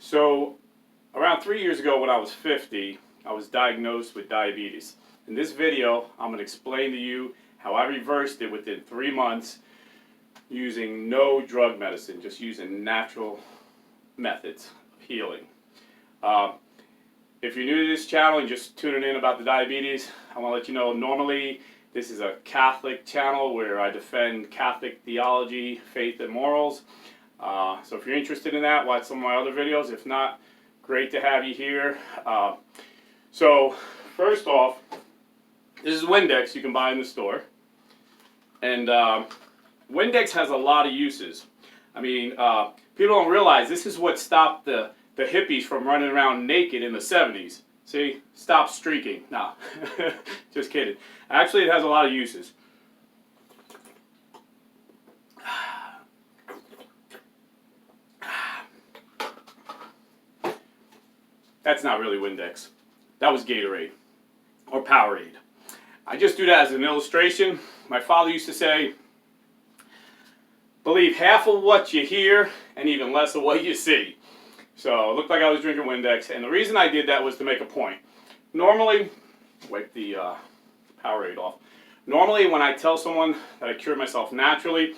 So around 3 years ago when I was 50, I was diagnosed with diabetes. In this video, I'm going to explain to you how I reversed it within 3 months using no drug medicine, just using natural methods of healing. If you're new to this channel and just tuning in about the diabetes, I want to let you know normally this is a Catholic channel where I defend Catholic theology, faith, and morals. So if you're interested in that, watch some of my other videos. If not, great to have you here. So first off, this is Windex you can buy in the store. And Windex has a lot of uses. I mean, people don't realize this is what stopped the hippies from running around naked in the 70s. See? Stop streaking. No, just kidding. Actually, it has a lot of uses. That's not really Windex. That was Gatorade or Powerade. I just do that as an illustration. My father used to say, believe half of what you hear and even less of what you see. So it looked like I was drinking Windex, and the reason I did that was to make a point. Normally, wipe the Powerade off. Normally when I tell someone that I cured myself naturally,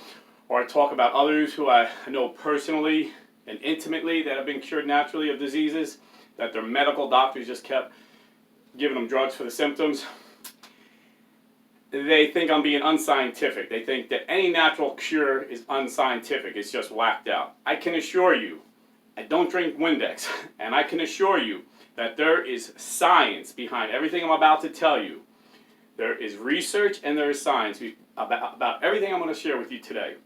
or I talk about others who I know personally and intimately that have been cured naturally of diseases, that their medical doctors just kept giving them drugs for the symptoms, they think I'm being unscientific. They think that any natural cure is unscientific. It's just whacked out. I can assure you, I don't drink Windex, and I can assure you that there is science behind everything I'm about to tell you. There is research and there is science about everything I'm going to share with you today.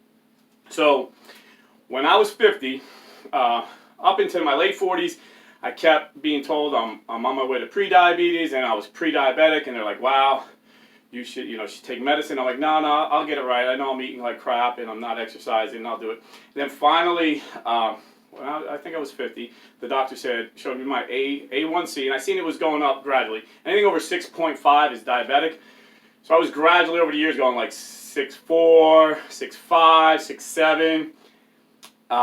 So, when I was 50, up into my late 40s, I kept being told I'm on my way to pre-diabetes, and I was pre-diabetic, and they're like, wow, you should take medicine. I'm like, no, I'll get it right. I know I'm eating like crap, and I'm not exercising, and I'll do it. And then finally, when I think I was 50, the doctor showed me my A1C, and I seen it was going up gradually. Anything over 6.5 is diabetic. So I was gradually over the years going like 6.4, 6.5, 6.7.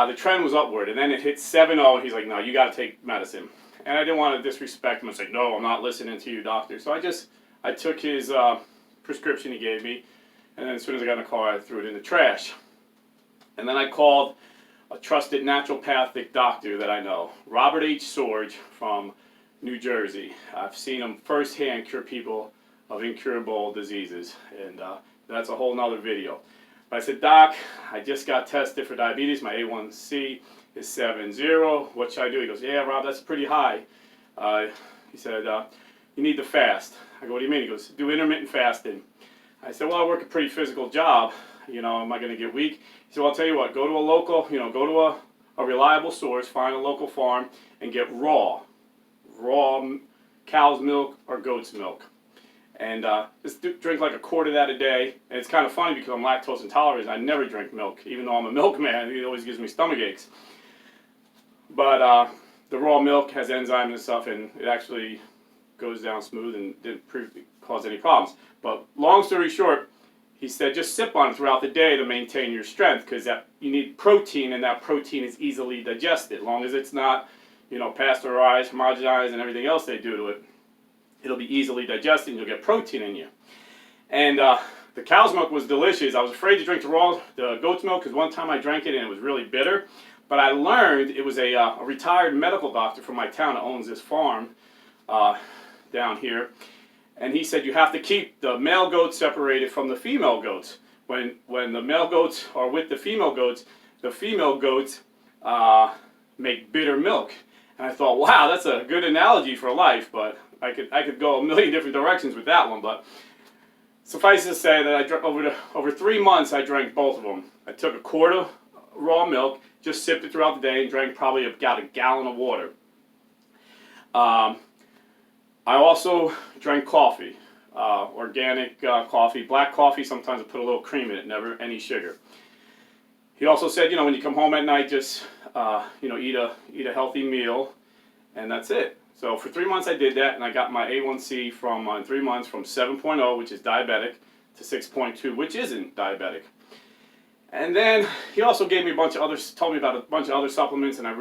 The trend was upward, and then it hit 7.0, and he's like, no, you got to take medicine. And I didn't want to disrespect him and say, no, I'm not listening to you, doctor. So I took his prescription he gave me, and then as soon as I got in the car, I threw it in the trash. And then I called a trusted naturopathic doctor that I know, Robert H. Sorge from New Jersey. I've seen him firsthand cure people of incurable diseases, and that's a whole nother video. But I said, Doc, I just got tested for diabetes. My A1C is 7.0. What should I do? He goes, yeah, Rob, that's pretty high. He said, you need to fast. I go, what do you mean? He goes, do intermittent fasting. I said, well, I work a pretty physical job. Am I going to get weak? He said, well, I'll tell you what, go to a local, go to a reliable source, find a local farm, and get raw cow's milk or goat's milk. And just drink like a quart of that a day. And it's kind of funny because I'm lactose intolerant. I never drink milk, even though I'm a milkman. It always gives me stomach aches. But the raw milk has enzymes and stuff, and it actually goes down smooth and didn't cause any problems. But long story short, he said just sip on it throughout the day to maintain your strength, because you need protein, and that protein is easily digested. As long as it's not, pasteurized, homogenized, and everything else they do to it, it'll be easily digested, and you'll get protein in you. And the cow's milk was delicious. I was afraid to drink the goat's milk because one time I drank it and it was really bitter. But I learned it was a retired medical doctor from my town that owns this farm down here. And he said you have to keep the male goats separated from the female goats. When the male goats are with the female goats make bitter milk. And I thought, wow, that's a good analogy for life, but I could go a million different directions with that one. But suffice to say that over 3 months I drank both of them. I took a quart of raw milk, just sipped it throughout the day, and drank probably about a gallon of water. I also drank coffee, organic coffee, black coffee. Sometimes I put a little cream in it, never any sugar. He also said, when you come home at night, just eat a healthy meal, and that's it. So for 3 months I did that, and I got my A1C in 3 months from 7.0, which is diabetic, to 6.2, which isn't diabetic. And then he also gave me told me about a bunch of other supplements, and I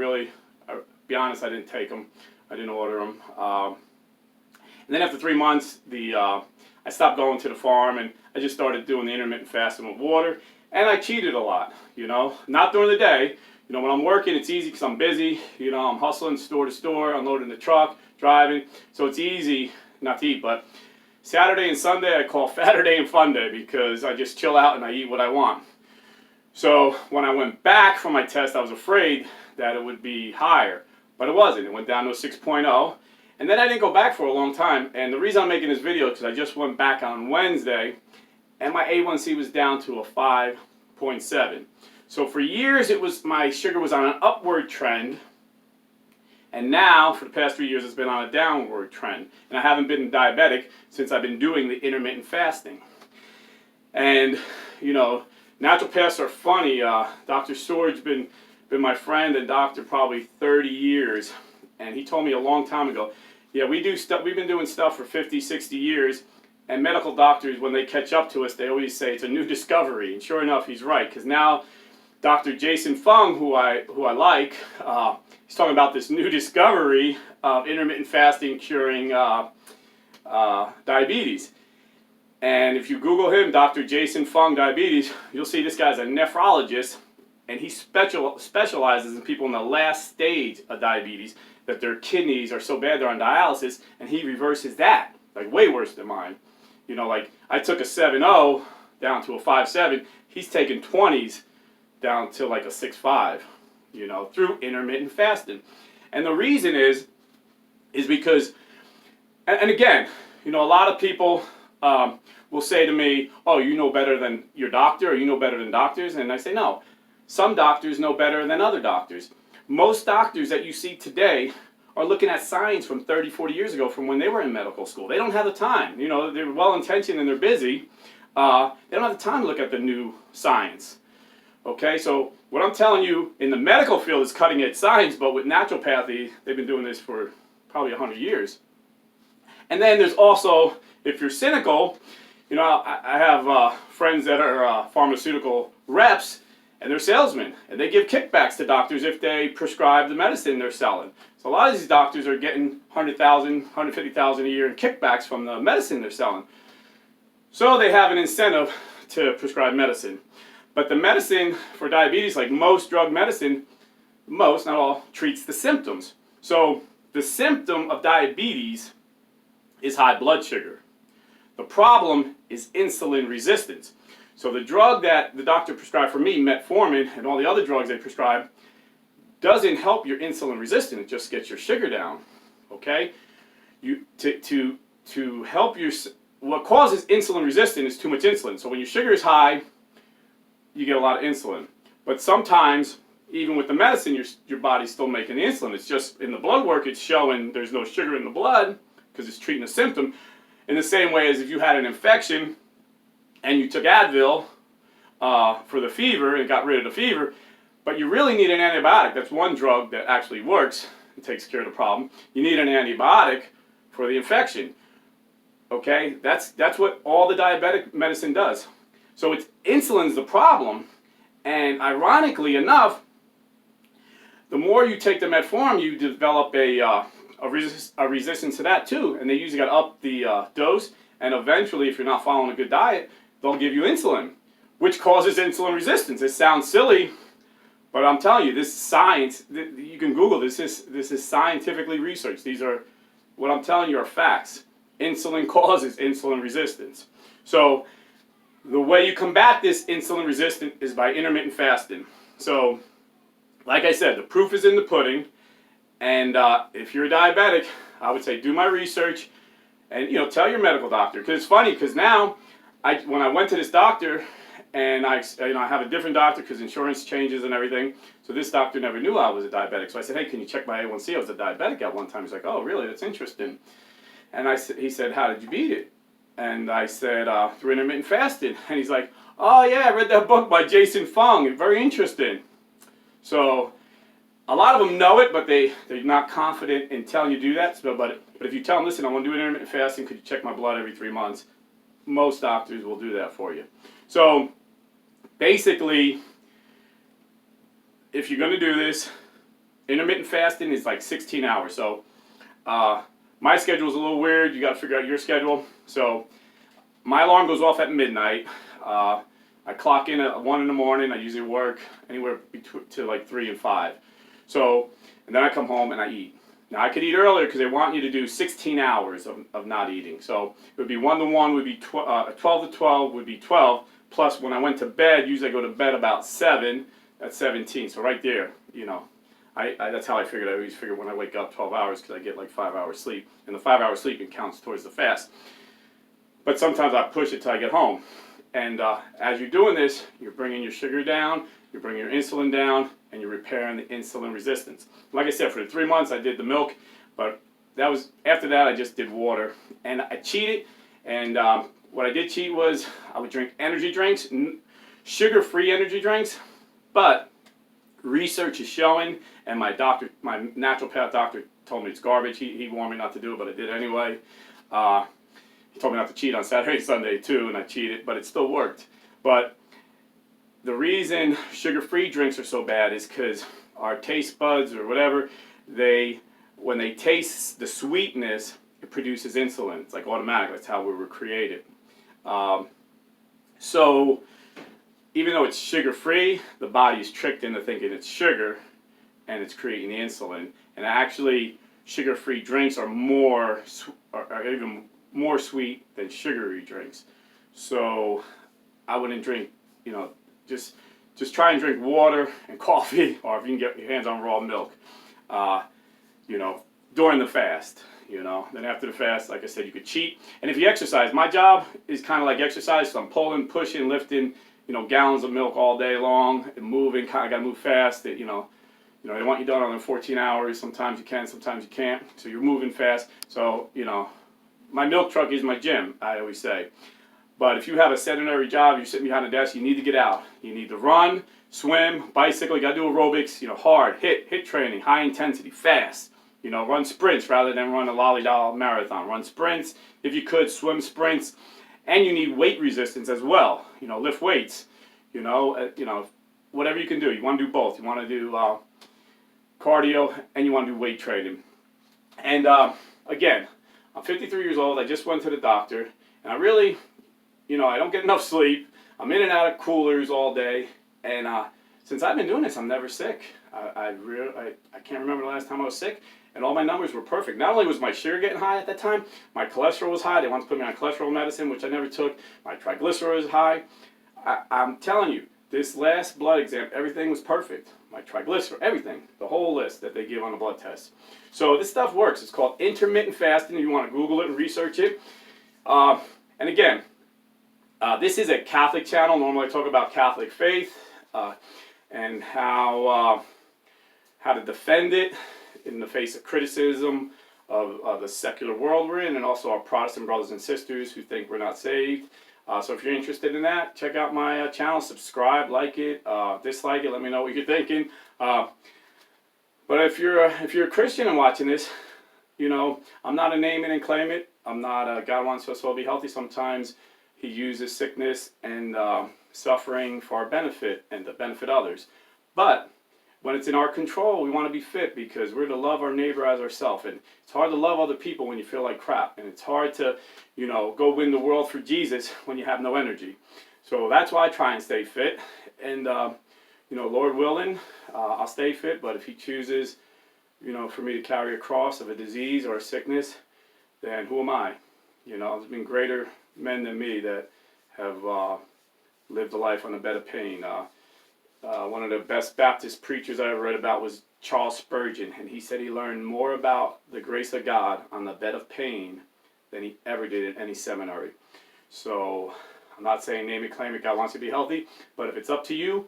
be honest, I didn't take them. I didn't order them. And then after 3 months, I stopped going to the farm, and I just started doing the intermittent fasting with water. And I cheated a lot, you know, not during the day. You know, when I'm working, it's easy because I'm busy. You know, I'm hustling store to store, unloading the truck, driving. So it's easy not to eat. But Saturday and Sunday, I call Saturday and Fun Day because I just chill out and I eat what I want. So when I went back for my test, I was afraid that it would be higher, but it wasn't. It went down to a 6.0. And then I didn't go back for a long time. And the reason I'm making this video is because I just went back on Wednesday, and my A1C was down to a 5.7. So for years, my sugar was on an upward trend. And now, for the past 3 years, it's been on a downward trend. And I haven't been diabetic since I've been doing the intermittent fasting. And, you know, naturopaths are funny. Dr. Sword's been my friend and doctor probably 30 years. And he told me a long time ago, yeah, we've been doing stuff for 50, 60 years. And medical doctors, when they catch up to us, they always say it's a new discovery. And sure enough, he's right. Because now Dr. Jason Fung, who I like, he's talking about this new discovery of intermittent fasting curing diabetes. And if you Google him, Dr. Jason Fung Diabetes, you'll see this guy's a nephrologist, and he specializes in people in the last stage of diabetes, that their kidneys are so bad they're on dialysis, and he reverses that, like way worse than mine. You know, like I took a 7.0 down to a 5.7. He's taken 20s down to like a 6.5, you know, through intermittent fasting. And the reason is because, and again, you know, a lot of people will say to me, oh, you know better than your doctor, or you know better than doctors. And I say, no, some doctors know better than other doctors. Most doctors that you see today are looking at science from 30, 40 years ago, from when they were in medical school. They don't have the time. You know, they're well-intentioned and they're busy. They don't have the time to look at the new science. Okay, so what I'm telling you in the medical field is cutting-edge science, but with naturopathy, they've been doing this for probably 100 years. And then there's also, if you're cynical, you know, I have friends that are pharmaceutical reps, and they're salesmen, and they give kickbacks to doctors if they prescribe the medicine they're selling. So a lot of these doctors are getting $100,000, $150,000 a year in kickbacks from the medicine they're selling. So they have an incentive to prescribe medicine. But the medicine for diabetes, like most drug medicine, most, not all, treats the symptoms. So the symptom of diabetes is high blood sugar. The problem is insulin resistance. So the drug that the doctor prescribed for me, metformin, and all the other drugs they prescribe, doesn't help your insulin resistance. It just gets your sugar down. Okay? To help your, what causes insulin resistance is too much insulin. So when your sugar is high, you get a lot of insulin. But sometimes, even with the medicine, your body's still making the insulin. It's just in the blood work, it's showing there's no sugar in the blood because it's treating a symptom. In the same way as if you had an infection and you took Advil for the fever and got rid of the fever, but you really need an antibiotic. That's one drug that actually works and takes care of the problem. You need an antibiotic for the infection. Okay, that's what all the diabetic medicine does. So it's insulin's the problem, and ironically enough, the more you take the metformin, you develop a resistance to that too, and they usually got to up the dose, and eventually, if you're not following a good diet, they'll give you insulin, which causes insulin resistance. It sounds silly, but I'm telling you, this is science. You can Google this. This is scientifically researched. These are, what I'm telling you are facts. Insulin causes insulin resistance. So the way you combat this insulin resistance is by intermittent fasting. So, like I said, the proof is in the pudding. And if you're a diabetic, I would say do my research, and you know, tell your medical doctor. Because it's funny, because now, when I went to this doctor, and I have a different doctor because insurance changes and everything. So this doctor never knew I was a diabetic. So I said, hey, can you check my A1C? I was a diabetic at one time. He's like, oh, really? That's interesting. And he said, how did you beat it? And I said, through intermittent fasting. And he's like, oh yeah, I read that book by Jason Fung. Very interesting. So a lot of them know it, but they're not confident in telling you to do that. So, but if you tell them, listen, I want to do intermittent fasting, could you check my blood every 3 months? Most doctors will do that for you. So basically, if you're going to do this, intermittent fasting is like 16 hours. So my schedule is a little weird. You got to figure out your schedule. So my alarm goes off at midnight. I clock in at 1 in the morning. I usually work anywhere to like 3 and 5. So, and then I come home and I eat. Now I could eat earlier because they want you to do 16 hours of not eating. So it would be 1 to 1 would be 12 to 12 would be 12. Plus when I went to bed, usually I go to bed about 7. That's 17. So right there, you know, that's how I figured. I always figure when I wake up 12 hours because I get like 5 hours sleep. And the 5 hours sleep counts towards the fast. But sometimes I push it till I get home. And as you're doing this, you're bringing your sugar down, you're bringing your insulin down, and you're repairing the insulin resistance. Like I said, for the 3 months I did the milk, but that was after that I just did water. And I cheated, and what I did cheat was I would drink energy drinks, sugar-free energy drinks, but research is showing, and my naturopath doctor told me it's garbage. He warned me not to do it, but I did anyway. He told me not to cheat on Saturday and Sunday too, and I cheated, but it still worked. But the reason sugar-free drinks are so bad is because our taste buds or whatever, when they taste the sweetness, it produces insulin. It's like automatic. That's how we were created. So even though it's sugar-free, the body is tricked into thinking it's sugar, and it's creating the insulin. And actually, sugar-free drinks are even more sweet than sugary drinks. So I wouldn't drink, you know, just try and drink water and coffee, or if you can get your hands on raw milk, you know, during the fast, you know. Then after the fast, like I said, you could cheat. And if you exercise, my job is kind of like exercise, so I'm pulling, pushing, lifting, you know, gallons of milk all day long and moving, kind of got to move fast, you know, they want you done on 14 hours. Sometimes you can, sometimes you can't. So you're moving fast. So, you know, my milk truck is my gym, I always say. But if you have a sedentary job, you're sitting behind a desk, you need to get out. You need to run, swim, bicycle, you got to do aerobics, you know, hard, hit training, high intensity, fast. You know, run sprints rather than run a lolly-doll marathon. Run sprints, if you could, swim sprints. And you need weight resistance as well. You know, lift weights. You know, whatever you can do. You want to do both. You want to do cardio and you want to do weight training. And again, I'm 53 years old. I just went to the doctor, and I really, you know, I don't get enough sleep. I'm in and out of coolers all day, and since I've been doing this, I'm never sick. I can't remember the last time I was sick, and all my numbers were perfect. Not only was my sugar getting high at that time, my cholesterol was high. They wanted to put me on cholesterol medicine, which I never took. My triglyceride was high. I'm telling you, this last blood exam, everything was perfect. My triglyceride, everything, the whole list that they give on the blood test. So this stuff works. It's called intermittent fasting. You want to Google it and research it. And again, this is a Catholic channel. Normally I talk about Catholic faith and how to defend it in the face of criticism of the secular world we're in, and also our Protestant brothers and sisters who think we're not saved. So if you're interested in that, check out my channel, subscribe, like it, dislike it, let me know what you're thinking. But if you're a Christian and watching this, you know, I'm not a name it and claim it. I'm not God wants us all to be healthy. Sometimes He uses sickness and suffering for our benefit and to benefit others. But when it's in our control, we want to be fit because we're to love our neighbor as ourselves. And it's hard to love other people when you feel like crap. And it's hard to, you know, go win the world for Jesus when you have no energy. So that's why I try and stay fit. And, you know, Lord willing, I'll stay fit. But if He chooses, you know, for me to carry a cross of a disease or a sickness, then who am I? You know, there's been greater men than me that have lived a life on a bed of pain. One of the best Baptist preachers I ever read about was Charles Spurgeon, and he said he learned more about the grace of God on the bed of pain than he ever did in any seminary. So I'm not saying name it, claim it, God wants you to be healthy, but if it's up to you,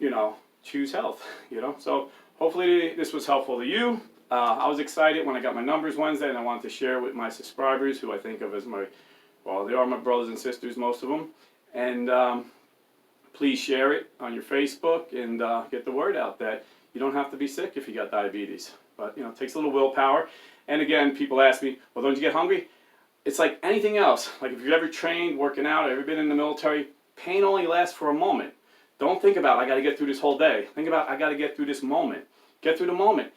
you know, choose health, you know. So hopefully this was helpful to you. I was excited when I got my numbers Wednesday, and I wanted to share it with my subscribers, who I think of as they are my brothers and sisters, most of them. And please share it on your Facebook and get the word out that you don't have to be sick if you got diabetes. But, you know, it takes a little willpower. And again, people ask me, well, don't you get hungry? It's like anything else. Like if you've ever trained, working out, ever been in the military, pain only lasts for a moment. Don't think about, I got to get through this whole day. Think about, I got to get through this moment. get through the moment,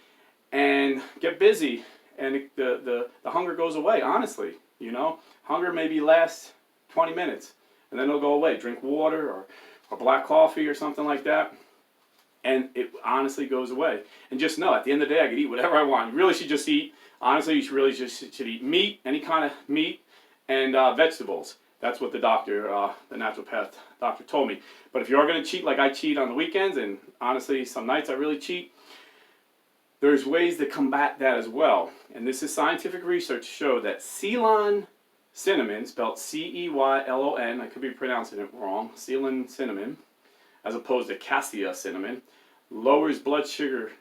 and get busy, and the hunger goes away, honestly, you know. Hunger maybe lasts 20 minutes, and then it'll go away. Drink water or black coffee or something like that, and it honestly goes away. And just know, at the end of the day, I could eat whatever I want. You really should just eat, honestly, you should eat meat, any kind of meat, and vegetables. That's what the doctor, the naturopath doctor told me. But if you are going to cheat like I cheat on the weekends, and honestly, some nights I really cheat, there's ways to combat that as well. And this is scientific research show that Ceylon cinnamon, spelled C-E-Y-L-O-N, I could be pronouncing it wrong, Ceylon cinnamon, as opposed to cassia cinnamon, lowers blood sugar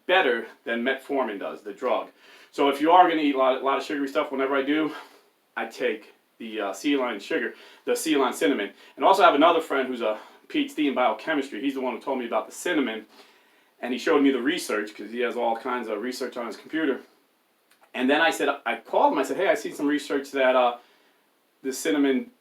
better than metformin does, the drug. So if you are going to eat a lot of sugary stuff, whenever I do, I take the Ceylon sugar, the Ceylon cinnamon. And also I have another friend who's a PhD in biochemistry. He's the one who told me about the cinnamon. And he showed me the research, because he has all kinds of research on his computer. And then I called him, I said, hey, I see some research that the cinnamon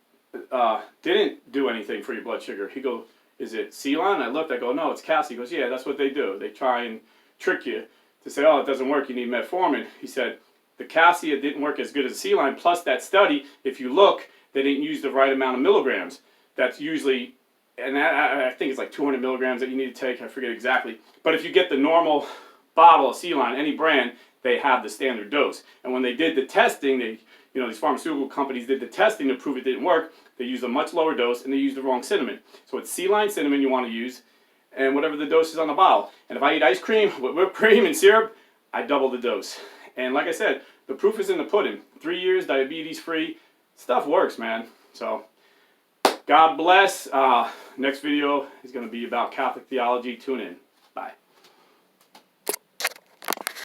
didn't do anything for your blood sugar. He goes, is it Ceylon? I looked, I go, no, it's cassia. He goes, yeah, that's what they do. They try and trick you to say, oh, it doesn't work, you need metformin. He said, the cassia didn't work as good as Ceylon, plus that study, if you look, they didn't use the right amount of milligrams. That's usually, and I think it's like 200 milligrams that you need to take, I forget exactly. But if you get the normal bottle of Ceylon, any brand, they have the standard dose. And when they did the testing, these pharmaceutical companies did the testing to prove it didn't work. They used a much lower dose, and they used the wrong cinnamon. So it's Ceylon cinnamon you want to use, and whatever the dose is on the bottle. And if I eat ice cream with whipped cream and syrup, I double the dose. And like I said, the proof is in the pudding. 3 years, diabetes-free. Stuff works, man. So, God bless. Next video is going to be about Catholic theology. Tune in. Bye.